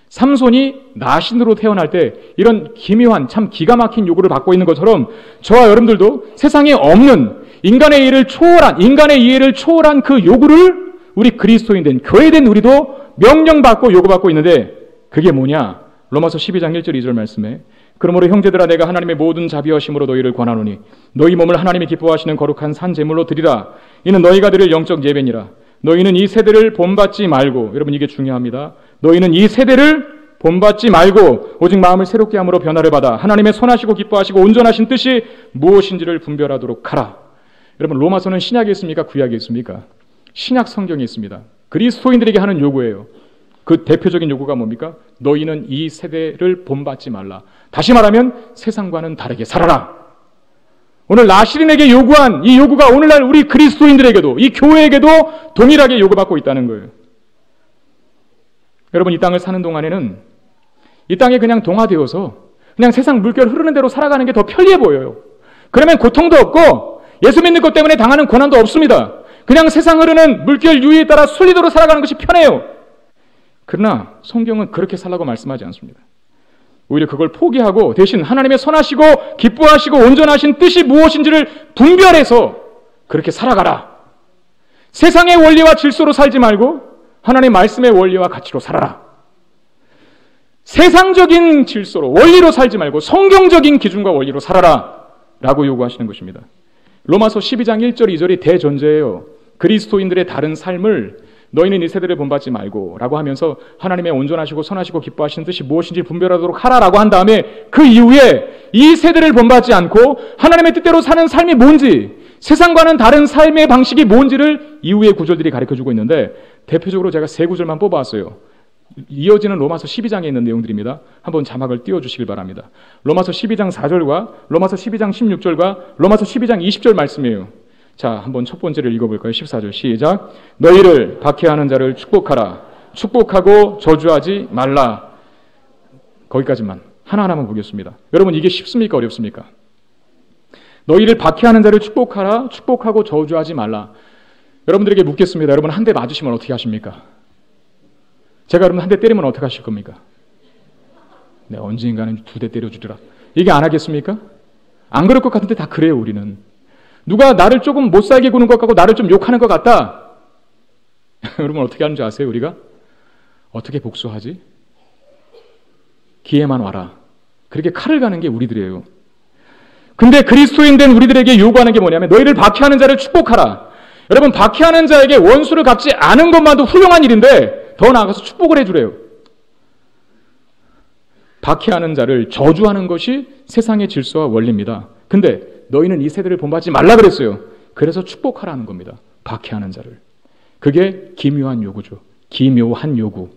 S1: 삼손이 나신으로 태어날 때 이런 기묘한 참 기가 막힌 요구를 받고 있는 것처럼 저와 여러분들도 세상에 없는 인간의 이해를 초월한 그 요구를 우리 그리스도인된 교회된 우리도 명령받고 요구받고 있는데 그게 뭐냐? 로마서 12장 1절 2절 말씀에 그러므로 형제들아 내가 하나님의 모든 자비하심으로 너희를 권하노니 너희 몸을 하나님이 기뻐하시는 거룩한 산 제물로 드리라. 이는 너희가 드릴 영적 예배니라. 너희는 이 세대를 본받지 말고, 여러분 이게 중요합니다. 너희는 이 세대를 본받지 말고 오직 마음을 새롭게 함으로 변화를 받아 하나님의 선하시고 기뻐하시고 온전하신 뜻이 무엇인지를 분별하도록 하라. 여러분 로마서는 신약에 있습니까? 구약에 있습니까? 신약 성경에 있습니다. 그리스도인들에게 하는 요구예요. 그 대표적인 요구가 뭡니까? 너희는 이 세대를 본받지 말라. 다시 말하면 세상과는 다르게 살아라. 오늘 나시린에게 요구한 이 요구가 오늘날 우리 그리스도인들에게도 이 교회에게도 동일하게 요구받고 있다는 거예요. 여러분 이 땅을 사는 동안에는 이 땅에 그냥 동화되어서 그냥 세상 물결 흐르는 대로 살아가는 게 더 편리해 보여요. 그러면 고통도 없고 예수 믿는 것 때문에 당하는 고난도 없습니다. 그냥 세상 흐르는 물결 유의에 따라 순리대로 살아가는 것이 편해요. 그러나 성경은 그렇게 살라고 말씀하지 않습니다. 오히려 그걸 포기하고 대신 하나님의 선하시고 기뻐하시고 온전하신 뜻이 무엇인지를 분별해서 그렇게 살아가라. 세상의 원리와 질서로 살지 말고 하나님의 말씀의 원리와 가치로 살아라. 세상적인 질서로 원리로 살지 말고 성경적인 기준과 원리로 살아라 라고 요구하시는 것입니다. 로마서 12장 1절 2절이 대전제예요. 그리스도인들의 다른 삶을 너희는 이 세대를 본받지 말고 라고 하면서 하나님의 온전하시고 선하시고 기뻐하시는 뜻이 무엇인지 분별하도록 하라라고 한 다음에 그 이후에 이 세대를 본받지 않고 하나님의 뜻대로 사는 삶이 뭔지 세상과는 다른 삶의 방식이 뭔지를 이후의 구절들이 가르쳐주고 있는데 대표적으로 제가 세 구절만 뽑아왔어요. 이어지는 로마서 12장에 있는 내용들입니다. 한번 자막을 띄워주시길 바랍니다. 로마서 12장 4절과 로마서 12장 16절과 로마서 12장 20절 말씀이에요. 자, 한번 첫 번째를 읽어볼까요? 14절 시작. 너희를 박해하는 자를 축복하라. 축복하고 저주하지 말라. 거기까지만 하나하나만 보겠습니다. 여러분 이게 쉽습니까? 어렵습니까? 너희를 박해하는 자를 축복하라. 축복하고 저주하지 말라. 여러분들에게 묻겠습니다. 여러분 한 대 맞으시면 어떻게 하십니까? 제가 여러분 한 대 때리면 어떻게 하실 겁니까? 네, 언젠가는 두 대 때려주리라. 이게 안 하겠습니까? 안 그럴 것 같은데 다 그래요 우리는. 누가 나를 조금 못살게 구는 것 같고 나를 좀 욕하는 것 같다. 여러분 어떻게 하는 줄 아세요? 우리가 어떻게 복수하지? 기회만 와라. 그렇게 칼을 가는 게 우리들이에요. 근데 그리스도인 된 우리들에게 요구하는 게 뭐냐면 너희를 박해하는 자를 축복하라. 여러분 박해하는 자에게 원수를 갚지 않은 것만도 훌륭한 일인데 더 나아가서 축복을 해주래요. 박해하는 자를 저주하는 것이 세상의 질서와 원리입니다. 근데 너희는 이 세대를 본받지 말라 그랬어요. 그래서 축복하라는 겁니다. 박해하는 자를. 그게 기묘한 요구죠. 기묘한 요구.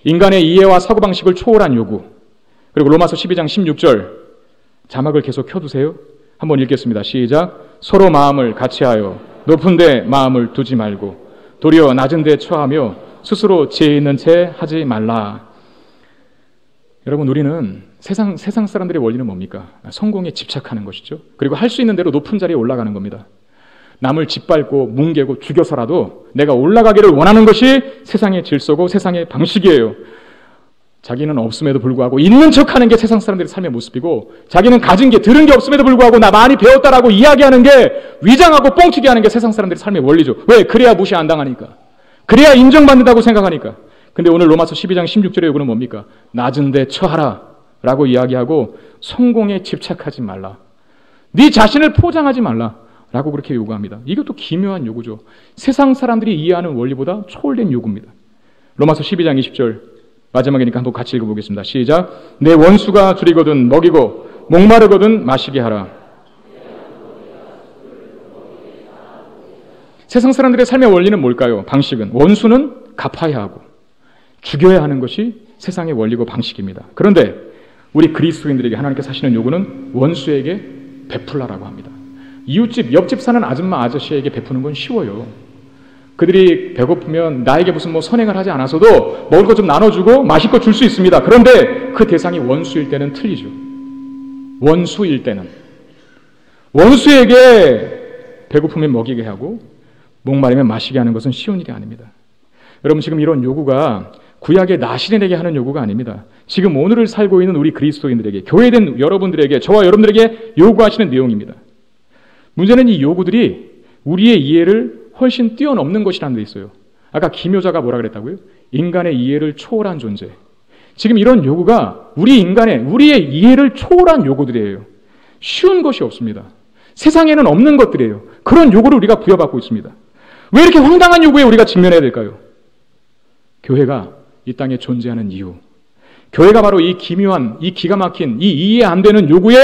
S1: 인간의 이해와 사고방식을 초월한 요구. 그리고 로마서 12장 16절 자막을 계속 켜두세요. 한번 읽겠습니다. 시작. 서로 마음을 같이하여 높은 데 마음을 두지 말고 도리어 낮은 데 처하며 스스로 지혜 있는 채 하지 말라. 여러분 우리는 세상 사람들의 원리는 뭡니까? 성공에 집착하는 것이죠. 그리고 할 수 있는 대로 높은 자리에 올라가는 겁니다. 남을 짓밟고 뭉개고 죽여서라도 내가 올라가기를 원하는 것이 세상의 질서고 세상의 방식이에요. 자기는 없음에도 불구하고 있는 척하는 게 세상 사람들의 삶의 모습이고 자기는 가진 게 들은 게 없음에도 불구하고 나 많이 배웠다라고 이야기하는 게 위장하고 뻥튀기 하는 게 세상 사람들의 삶의 원리죠. 왜? 그래야 무시 안 당하니까. 그래야 인정받는다고 생각하니까. 근데 오늘 로마서 12장 16절의 요구는 뭡니까? 낮은 데 처하라 라고 이야기하고 성공에 집착하지 말라. 네 자신을 포장하지 말라 라고 그렇게 요구합니다. 이것도 기묘한 요구죠. 세상 사람들이 이해하는 원리보다 초월된 요구입니다. 로마서 12장 20절 마지막이니까 한번 같이 읽어보겠습니다. 시작. 내 원수가 줄이거든 먹이고 목마르거든 마시게 하라. 세상 사람들의 삶의 원리는 뭘까요? 방식은 원수는 갚아야 하고 죽여야 하는 것이 세상의 원리고 방식입니다. 그런데 우리 그리스도인들에게 하나님께서 하시는 요구는 원수에게 베풀라라고 합니다. 이웃집, 옆집 사는 아줌마 아저씨에게 베푸는 건 쉬워요. 그들이 배고프면 나에게 무슨 선행을 하지 않아서도 먹을 것 좀 나눠주고 마실 것 줄 수 있습니다. 그런데 그 대상이 원수일 때는 틀리죠. 원수일 때는 원수에게 배고프면 먹이게 하고 목마르면 마시게 하는 것은 쉬운 일이 아닙니다. 여러분, 지금 이런 요구가 구약의 나시린에게 하는 요구가 아닙니다. 지금 오늘을 살고 있는 우리 그리스도인들에게, 교회된 여러분들에게, 저와 여러분들에게 요구하시는 내용입니다. 문제는 이 요구들이 우리의 이해를 훨씬 뛰어넘는 것이라는 데 있어요. 아까 기묘자가 뭐라 그랬다고요? 인간의 이해를 초월한 존재. 지금 이런 요구가 우리의 이해를 초월한 요구들이에요. 쉬운 것이 없습니다. 세상에는 없는 것들이에요. 그런 요구를 우리가 부여받고 있습니다. 왜 이렇게 황당한 요구에 우리가 직면해야 될까요? 교회가 이 땅에 존재하는 이유, 교회가 바로 이 기묘한, 이 기가 막힌, 이 이해 안 되는 요구에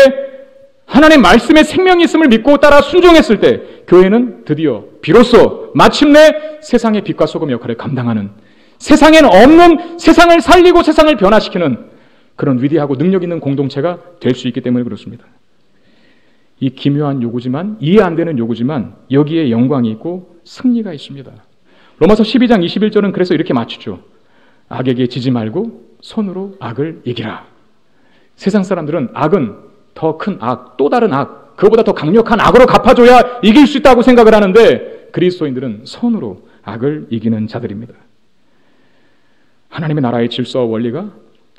S1: 하나님의 말씀에 생명이 있음을 믿고 따라 순종했을 때 교회는 드디어 비로소 마침내 세상의 빛과 소금 역할을 감당하는, 세상에는 없는 세상을 살리고 세상을 변화시키는 그런 위대하고 능력 있는 공동체가 될 수 있기 때문에 그렇습니다. 이 기묘한 요구지만, 이해 안 되는 요구지만 여기에 영광이 있고 승리가 있습니다. 로마서 12장 21절은 그래서 이렇게 맞추죠. 악에게 지지 말고 손으로 악을 이기라. 세상 사람들은 악은 더 큰 악, 또 다른 악, 그거보다 더 강력한 악으로 갚아줘야 이길 수 있다고 생각을 하는데 그리스도인들은 손으로 악을 이기는 자들입니다. 하나님의 나라의 질서와 원리가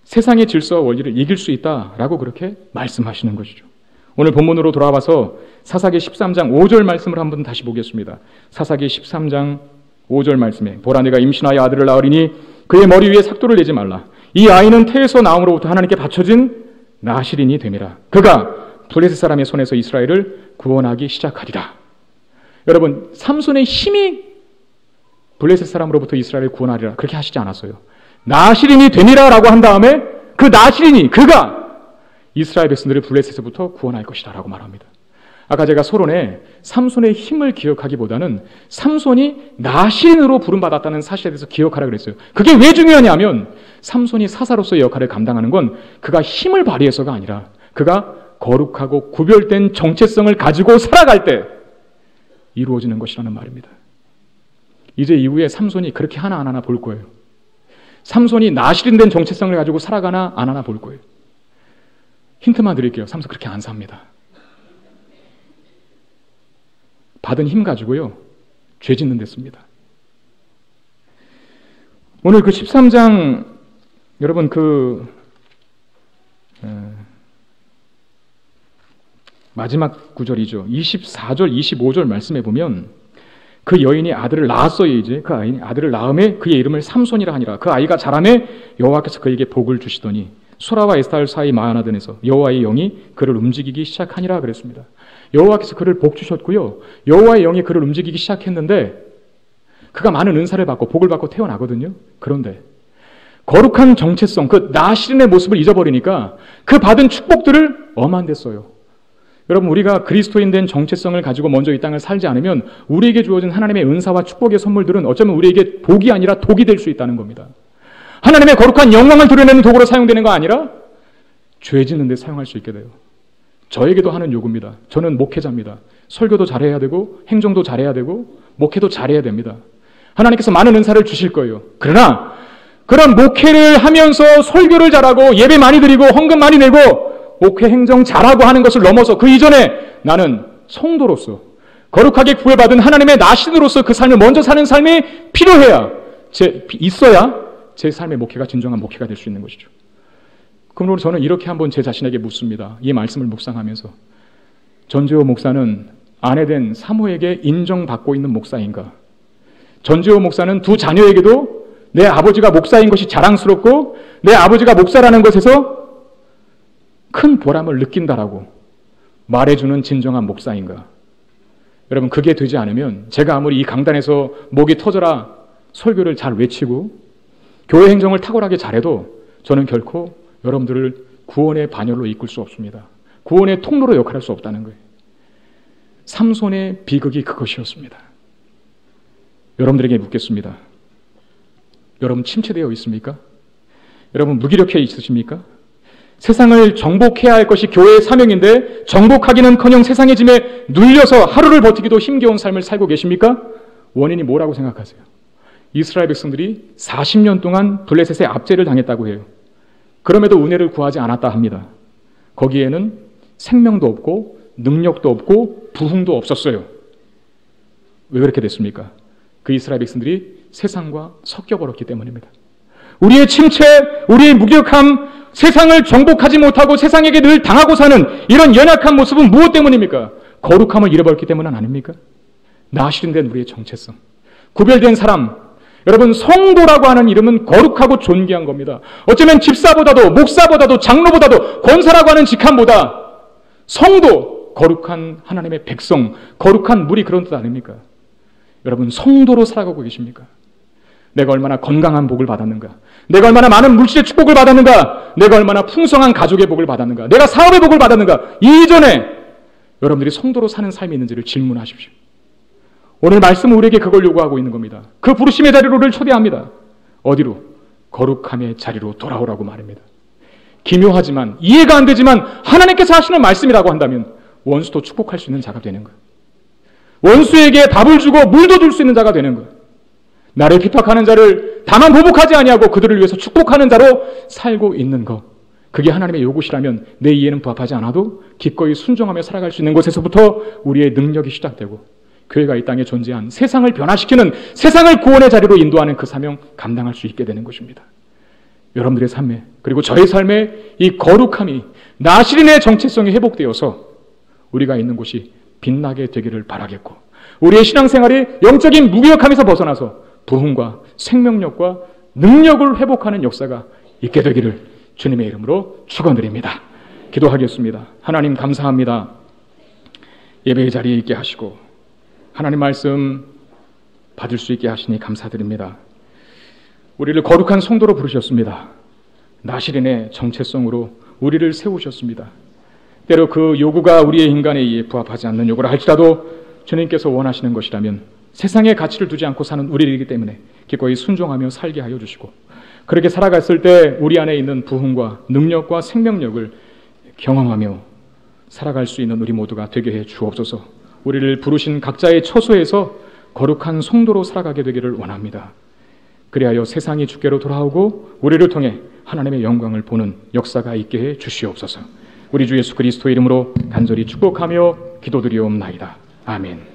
S1: 세상의 질서와 원리를 이길 수 있다라고 그렇게 말씀하시는 것이죠. 오늘 본문으로 돌아와서 사사기 13장 5절 말씀을 한번 다시 보겠습니다. 사사기 13장 5절 말씀에 보라, 내가 임신하여 아들을 낳으리니 그의 머리 위에 삭도를 내지 말라. 이 아이는 태에서 나옴으로부터 하나님께 바쳐진 나시린이 됨이라. 그가 블레셋 사람의 손에서 이스라엘을 구원하기 시작하리라. 여러분, 삼손의 힘이 블레셋 사람으로부터 이스라엘을 구원하리라 그렇게 하시지 않았어요. 나시린이 되니라 라고 한 다음에 그 나시린이, 그가 이스라엘 백성들을 블레셋에서부터 구원할 것이다 라고 말합니다. 아까 제가 서론에 삼손의 힘을 기억하기보다는 삼손이 나시린으로 부름받았다는 사실에 대해서 기억하라 그랬어요. 그게 왜 중요하냐면 삼손이 사사로서의 역할을 감당하는 건 그가 힘을 발휘해서가 아니라 그가 거룩하고 구별된 정체성을 가지고 살아갈 때 이루어지는 것이라는 말입니다. 이제 이후에 삼손이 그렇게 하나 안 하나 볼 거예요. 삼손이 나시린된 정체성을 가지고 살아가나 안 하나 볼 거예요. 힌트만 드릴게요. 삼손 그렇게 안 삽니다. 받은 힘 가지고요, 죄 짓는 데 씁니다. 오늘 그 13장, 여러분 마지막 구절이죠. 24절, 25절 말씀해 보면 그 여인이 아들을 낳았어요. 이제 그 아들을 낳음에 그의 이름을 삼손이라 하니라. 그 아이가 자라매 여호와께서 그에게 복을 주시더니 소라와 에스타엘 사이 마하나든에서 여호와의 영이 그를 움직이기 시작하니라 그랬습니다. 여호와께서 그를 복 주셨고요, 여호와의 영이 그를 움직이기 시작했는데 그가 많은 은사를 받고 복을 받고 태어나거든요. 그런데 거룩한 정체성, 그 나시린의 모습을 잊어버리니까 그 받은 축복들을 엄한 데 써요. 여러분, 우리가 그리스도인 된 정체성을 가지고 먼저 이 땅을 살지 않으면 우리에게 주어진 하나님의 은사와 축복의 선물들은 어쩌면 우리에게 복이 아니라 독이 될 수 있다는 겁니다. 하나님의 거룩한 영광을 드러내는 도구로 사용되는 거 아니라 죄 짓는 데 사용할 수 있게 돼요. 저에게도 하는 요구입니다. 저는 목회자입니다. 설교도 잘해야 되고 행정도 잘해야 되고 목회도 잘해야 됩니다. 하나님께서 많은 은사를 주실 거예요. 그러나 그런 목회를 하면서 설교를 잘하고 예배 많이 드리고 헌금 많이 내고 목회 행정 잘하고 하는 것을 넘어서 그 이전에 나는 성도로서 거룩하게 구애받은 하나님의 나신으로서 그 삶을 먼저 사는 삶이 필요해야, 있어야 제 삶의 목회가 진정한 목회가 될 수 있는 것이죠. 그러므로 저는 이렇게 한번 제 자신에게 묻습니다. 이 말씀을 묵상하면서 전재호 목사는 아내된 사모에게 인정받고 있는 목사인가? 전재호 목사는 두 자녀에게도 내 아버지가 목사인 것이 자랑스럽고 내 아버지가 목사라는 것에서 큰 보람을 느낀다라고 말해주는 진정한 목사인가? 여러분, 그게 되지 않으면 제가 아무리 이 강단에서 목이 터져라 설교를 잘 외치고 교회 행정을 탁월하게 잘해도 저는 결코 여러분들을 구원의 반열로 이끌 수 없습니다. 구원의 통로로 역할할 수 없다는 거예요. 삼손의 비극이 그것이었습니다. 여러분들에게 묻겠습니다. 여러분 침체되어 있습니까? 여러분 무기력해 있으십니까? 세상을 정복해야 할 것이 교회의 사명인데 정복하기는커녕 세상의 짐에 눌려서 하루를 버티기도 힘겨운 삶을 살고 계십니까? 원인이 뭐라고 생각하세요? 이스라엘 백성들이 40년 동안 블레셋의 압제를 당했다고 해요. 그럼에도 은혜를 구하지 않았다 합니다. 거기에는 생명도 없고 능력도 없고 부흥도 없었어요. 왜 그렇게 됐습니까? 그 이스라엘 백성들이 세상과 섞여버렸기 때문입니다. 우리의 침체, 우리의 무기력함, 세상을 정복하지 못하고 세상에게 늘 당하고 사는 이런 연약한 모습은 무엇 때문입니까? 거룩함을 잃어버렸기 때문은 아닙니까? 나실인된 우리의 정체성, 구별된 사람, 여러분 성도라고 하는 이름은 거룩하고 존귀한 겁니다. 어쩌면 집사보다도 목사보다도 장로보다도 권사라고 하는 직함보다 성도, 거룩한 하나님의 백성, 거룩한 물이 그런 뜻 아닙니까? 여러분 성도로 살아가고 계십니까? 내가 얼마나 건강한 복을 받았는가? 내가 얼마나 많은 물질의 축복을 받았는가? 내가 얼마나 풍성한 가족의 복을 받았는가? 내가 사업의 복을 받았는가? 이전에 여러분들이 성도로 사는 삶이 있는지를 질문하십시오. 오늘 말씀은 우리에게 그걸 요구하고 있는 겁니다. 그 부르심의 자리로 우리를 초대합니다. 어디로? 거룩함의 자리로 돌아오라고 말입니다. 기묘하지만 이해가 안 되지만 하나님께서 하시는 말씀이라고 한다면 원수도 축복할 수 있는 자가 되는 거예요. 원수에게 밥을 주고 물도 줄 수 있는 자가 되는 거예요. 나를 핍박하는 자를 다만 보복하지 아니하고 그들을 위해서 축복하는 자로 살고 있는 것, 그게 하나님의 요구시라면 내 이해는 부합하지 않아도 기꺼이 순종하며 살아갈 수 있는 곳에서부터 우리의 능력이 시작되고 교회가 이 땅에 존재한 세상을 변화시키는, 세상을 구원의 자리로 인도하는 그 사명 감당할 수 있게 되는 것입니다. 여러분들의 삶에, 그리고 저의 삶에 이 거룩함이, 나실인의 정체성이 회복되어서 우리가 있는 곳이 빛나게 되기를 바라겠고, 우리의 신앙생활이 영적인 무기력함에서 벗어나서 부흥과 생명력과 능력을 회복하는 역사가 있게 되기를 주님의 이름으로 축원드립니다. 기도하겠습니다. 하나님 감사합니다. 예배의 자리에 있게 하시고 하나님 말씀 받을 수 있게 하시니 감사드립니다. 우리를 거룩한 성도로 부르셨습니다. 나실인의 정체성으로 우리를 세우셨습니다. 때로 그 요구가 우리의 인간에 의해 부합하지 않는 요구를 할지라도 주님께서 원하시는 것이라면 세상에 가치를 두지 않고 사는 우리이기 때문에 기꺼이 순종하며 살게 하여 주시고, 그렇게 살아갔을 때 우리 안에 있는 부흥과 능력과 생명력을 경험하며 살아갈 수 있는 우리 모두가 되게 해 주옵소서. 우리를 부르신 각자의 처소에서 거룩한 성도로 살아가게 되기를 원합니다. 그리하여 세상이 주께로 돌아오고 우리를 통해 하나님의 영광을 보는 역사가 있게 해 주시옵소서. 우리 주 예수 그리스도의 이름으로 간절히 축복하며 기도드리옵나이다. 아멘.